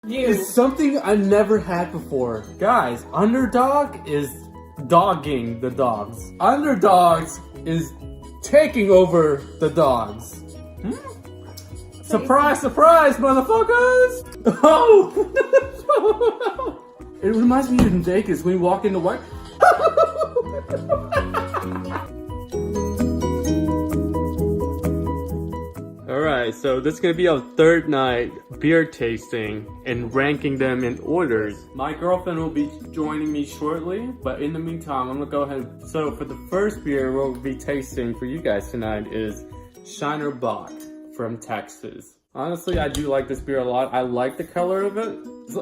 It's something I never had before. Guys, Underdog is dogging the dogs. Underdogs is taking over the dogs. Surprise, surprise, motherfuckers! Oh! It reminds me of in Vegas when you walk into white. Alright, so this is gonna be our third night beer tasting and ranking them in orders. My girlfriend will be joining me shortly, but in the meantime, I'm gonna go ahead. So for the first beer we'll be tasting for you guys tonight is Shiner Bock from Texas. Honestly, I do like this beer a lot. I like the color of it.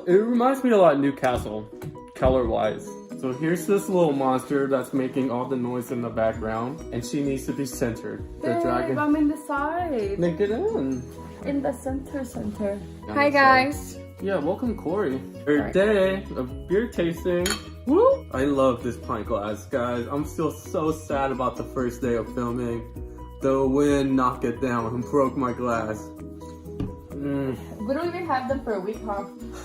It reminds me a lot of Newcastle, color-wise. So here's this little monster that's making all the noise in the background, and she needs to be centered. The dragon. I'm in the side. Make it in. In the center. Hi guys. Yeah, welcome Corey. Third day of beer tasting. Woo! I love this pint glass, guys. I'm still so sad about the first day of filming. The wind knocked it down and broke my glass. We don't even have them for a week, huh?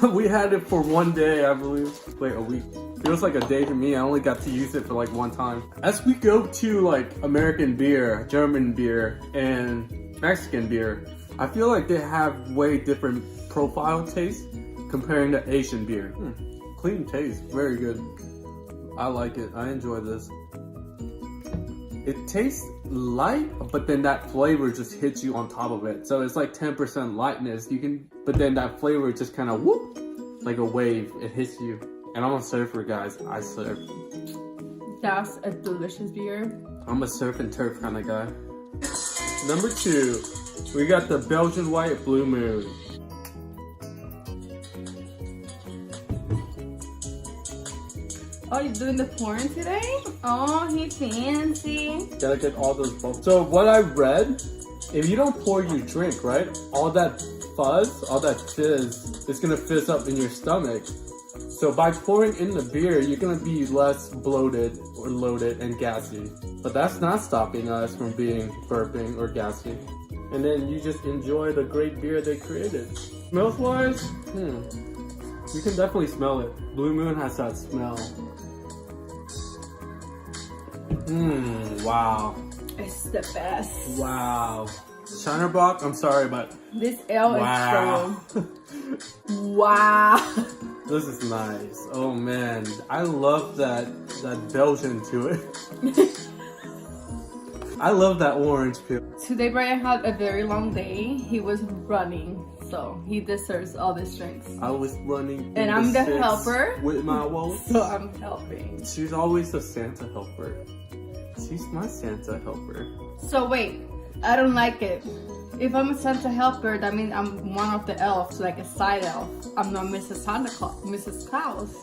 We had it for one day, I believe. Wait, a week. Feels like a day to me. I only got to use it for like one time. As we go to like American beer, German beer, and Mexican beer, I feel like they have way different profile taste comparing to Asian beer. Clean taste, very good. I like it. I enjoy this. It tastes light, but then that flavor just hits you on top of it. So it's like 10% lightness. But then that flavor just kind of whoop, like a wave. It hits you. And I'm a surfer, guys. I surf. That's a delicious beer. I'm a surf and turf kind of guy. Number 2, we got the Belgian White Blue Moon. Oh, you're doing the pouring today? Oh, he fancy. Gotta get all those bubbles. So what I read, if you don't pour your drink, right? All that fuzz, all that fizz, is gonna fizz up in your stomach. So by pouring in the beer, you're gonna be less bloated or loaded and gassy. But that's not stopping us from being burping or gassy. And then you just enjoy the great beer they created. Smells wise, you can definitely smell it. Blue Moon has that smell. Wow. It's the best. Wow. Shiner Bock, I'm sorry, but this ale is strong. Wow. This is nice. Oh man, I love that Belgian to it. I love that orange peel. Today Brian had a very long day. He was running, so he deserves all these drinks. I was running, and I'm the helper with my woes. So I'm helping. She's always the Santa helper. She's my Santa helper. So wait, I don't like it. If I'm a Santa helper, that means I'm one of the elves, like a side elf. I'm not Mrs. Santa Claus, Mrs. Claus.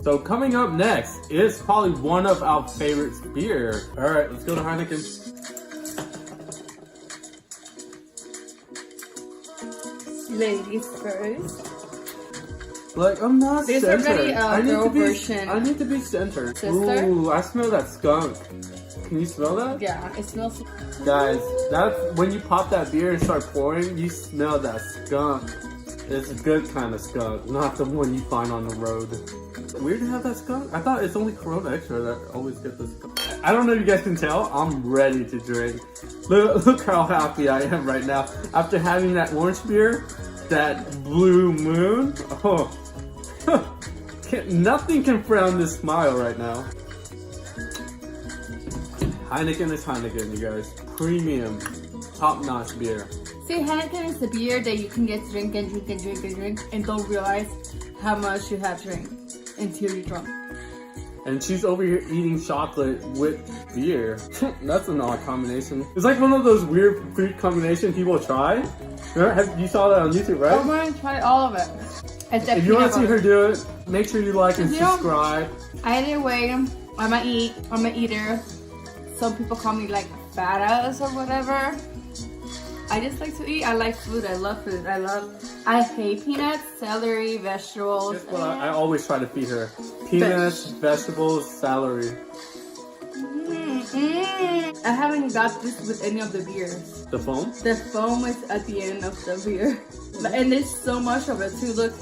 So coming up next is probably one of our favorites beer. All right, let's go to Heineken. Ladies first. Like, I'm not There's centered. already a girl version. I need to be centered. Sister? Ooh, I smell that skunk. Can you smell that? Yeah, it smells. Guys, that's when you pop that beer and start pouring, you smell that skunk. It's a good kind of skunk, not the one you find on the road. Weird to have that skunk. I thought it's only Corona Extra that always get this skunk. I don't know if you guys can tell, I'm ready to drink. Look how happy I am right now. After having that orange beer, that Blue Moon, oh, nothing can frown this smile right now. Heineken is Heineken, you guys. Premium, top-notch beer. See, Heineken is the beer that you can get drink and don't realize how much you have drank until you're drunk. And she's over here eating chocolate with beer. That's an odd combination. It's like one of those weird food combinations people try. You saw that on YouTube, right? I'm going to try all of it. If you want to see her do it, make sure you like and subscribe. Anyway, I'm an eater. Some people call me like fat ass or whatever. I just like to eat. I like food. I love food. I hate peanuts, celery, vegetables. That's what I always try to feed her. Peanuts, vegetables, celery. I haven't got this with any of the beers. The foam? The foam is at the end of the beer. And there's so much of it too, look.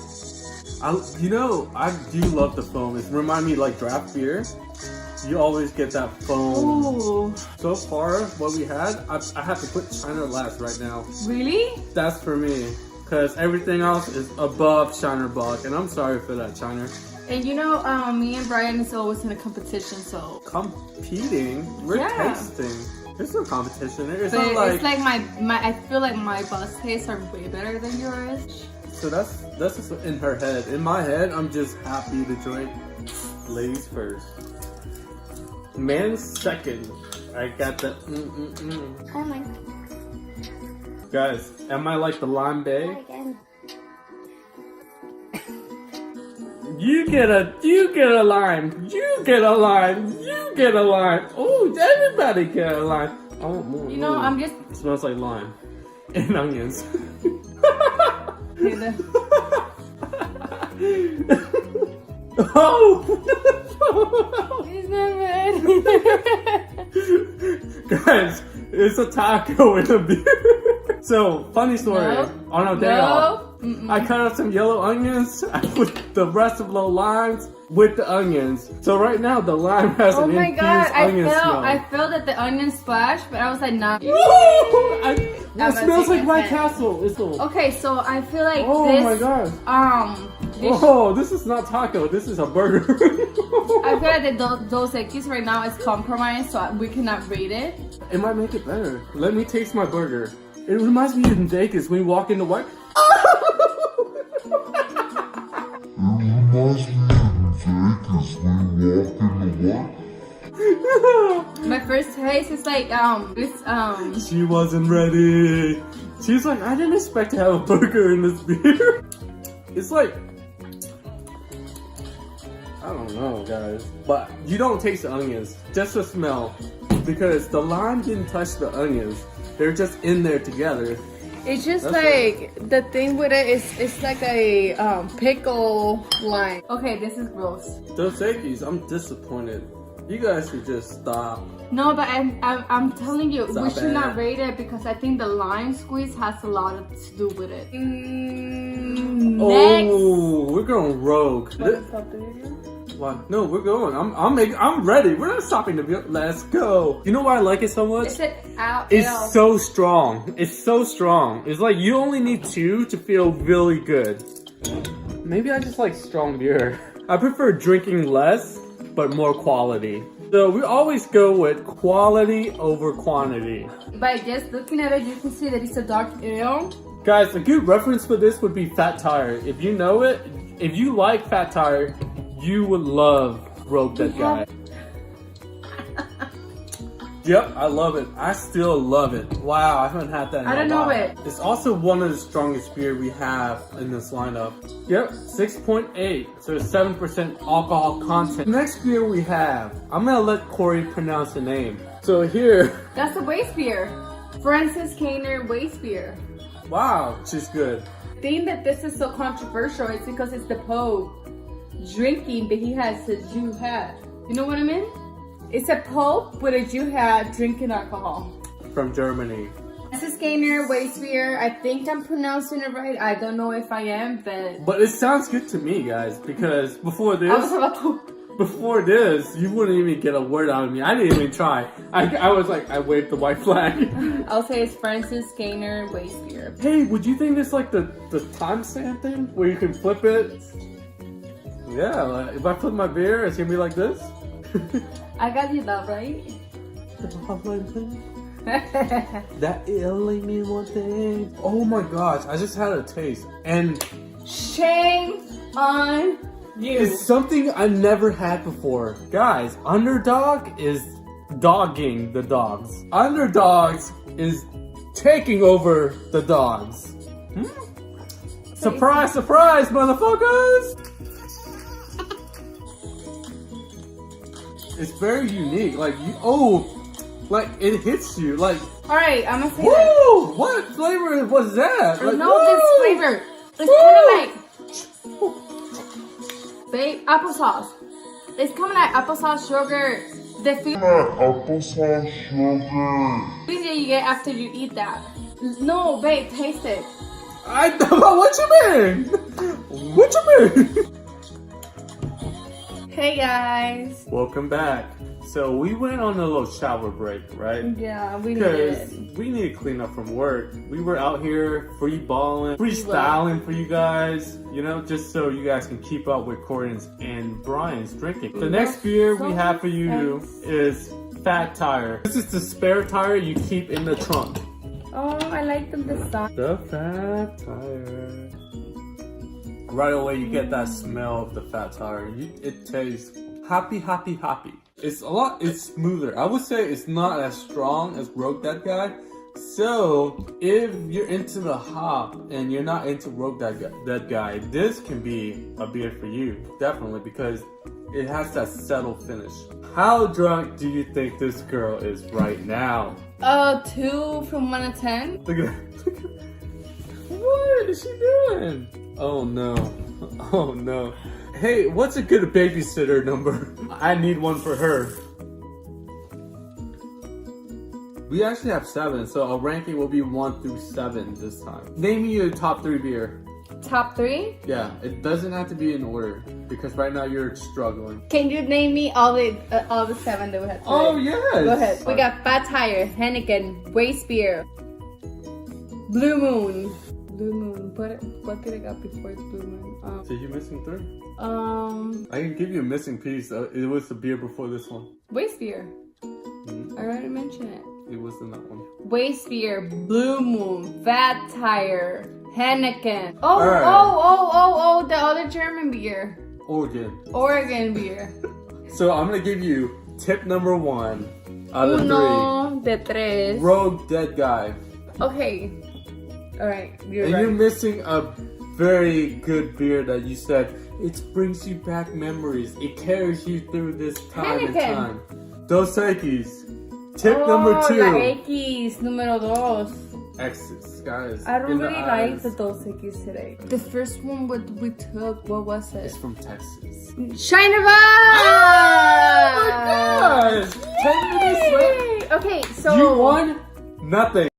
You know, I do love the foam. It reminds me like draft beer. You always get that foam. Ooh. So far, what we had, I have to put China last right now. Really? That's for me. Because everything else is above Shiner Bock. And I'm sorry for that, China. And you know, me and Brian is always in a competition, so. Competing? We're tasting. There's no competition. It's but not like... It's like my, I feel like my bus tastes are way better than yours. So that's just in her head. In my head, I'm just happy to drink ladies first. Men second. I got the Oh my. Guys, am I like the lime bay? Again. You get a lime. You get a lime. You get a lime. Oh, everybody get a lime. Oh, You know, I'm just. It smells like lime and onions. Oh! It's not bad. Guys, it's a taco in a beer. So, funny story. No. On our day off, I cut up some yellow onions. I put the rest of the limes with the onions. So right now, the lime has Oh an my infused god, onion smell. I felt that the onion splashed, but I was like, nah. It smells like White Castle. It's so... Okay, so I feel like Oh this. my god. This, This is not taco. This is a burger. I feel like the Dos Equis right now is compromised, so we cannot rate it. It might make it better. Let me taste my burger. It reminds me of in Vegas when we walk into White. My first taste is like this She wasn't ready. She's like, I didn't expect to have a burger in this beer. It's like, I don't know, guys. But you don't taste the onions, just the smell. Because the lime didn't touch the onions. They're just in there together. It's just That's like the thing with it is it's like a pickle lime. Okay, this is gross. Dos Equis, I'm disappointed. You guys should just stop. No, but I'm telling you, we should not bad. rate it because I think the lime squeeze has a lot to do with it. Oh, we're going rogue. Next. What? No, we're going. I'm ready. We're not stopping the video. Let's go. You know why I like it so much? Is it out? It's so strong. It's so strong. It's like you only need 2 to feel really good. Maybe I just like strong beer. I prefer drinking less, but more quality. So we always go with quality over quantity. By just looking at it, you can see that it's a dark ale. Guys, a good reference for this would be Fat Tire. If you know it, if you like Fat Tire, you would love Rogue That Guy. Yep, I love it. I still love it. Wow, I haven't had that in a while. I don't know it. It's also one of the strongest beer we have in this lineup. Yep, 6.8. So 7% alcohol content. Next beer we have, I'm gonna let Corey pronounce the name. So here. That's the Weissbier. Franziskaner Weissbier. Wow, she's good. The thing that this is so controversial is because it's the Pope drinking, but he has a Jew hat. You know what I mean? It's a Pope with a Jew hat drinking alcohol. From Germany. Franziskaner Weissbier. I think I'm pronouncing it right. I don't know if I am, But it sounds good to me, guys, because before this, I was about to... Before this, you wouldn't even get a word out of me. I didn't even try. I was like, I waved the white flag. I'll say it's Franziskaner Weissbier. Hey, would you think it's like the timestamp thing? Where you can flip it? Yeah, like, if I flip my beer, it's gonna be like this? I got you that right. That only means one thing. Oh my gosh, I just had a taste. And shame on you. It's something I never had before. Guys, Underdog is dogging the dogs. Underdogs is taking over the dogs. Surprise, surprise, motherfuckers! It's very unique. Like, like it hits you. Like, alright, I'm gonna say woo! What flavor was that? Like, no, this flavor. It's kind of like, babe, applesauce. It's kind of like applesauce, sugar, The food that you get after you eat that. No, babe, taste it. What you mean? What you mean? Hey guys. Welcome back. So we went on a little shower break, right? Yeah, we Because did. we need to clean up from work. We were out here freestyling for you guys, you know, just so you guys can keep up with Corin's and Brian's drinking. The next beer we have for you is Fat Tire. This is the spare tire you keep in the trunk. Oh, I like the design. The Fat Tire. Right away you get that smell of the Fat Tire. It tastes hoppy. It's smoother. I would say it's not as strong as Rogue That Guy. So if you're into the hop and you're not into Rogue That Guy, this can be a beer for you. Definitely, because it has that settled finish. How drunk do you think this girl is right now? 2 from 1 to 10. Look at that. What is she doing? Oh no. Hey, what's a good babysitter number? I need one for her. We actually have 7, so our ranking will be 1 through 7 this time. Name me your top 3 beer. Top 3? Yeah, it doesn't have to be in order because right now you're struggling. Can you name me all the 7 that we had today? Oh yes. Go ahead. We got Fat Tire, Heineken, Weissbier, Blue Moon. What did I got before Blue Moon? So you're missing 3? I I can give you a missing piece. It was the beer before this one. Weissbier. I already mentioned it. It was in that one. Weissbier, Blue Moon, Fat Tire, Heineken. All right. Oh, the other German beer. Oregon beer. So I'm gonna give you tip number 1 out of 3. Uno de tres. Rogue Dead Guy. Okay. Alright, you're And right. you're missing a very good beer that you said it brings you back memories. It carries you through this time and Heineken. time. Dos Equis. Tip number 2. La Equis, número 2. Exes, guys. I don't in the really like eyes. the Dos Equis today. The first one we took, what was it? It's from Texas. Shineva! Oh my gosh! 10 minutes left. Okay, so You won nothing.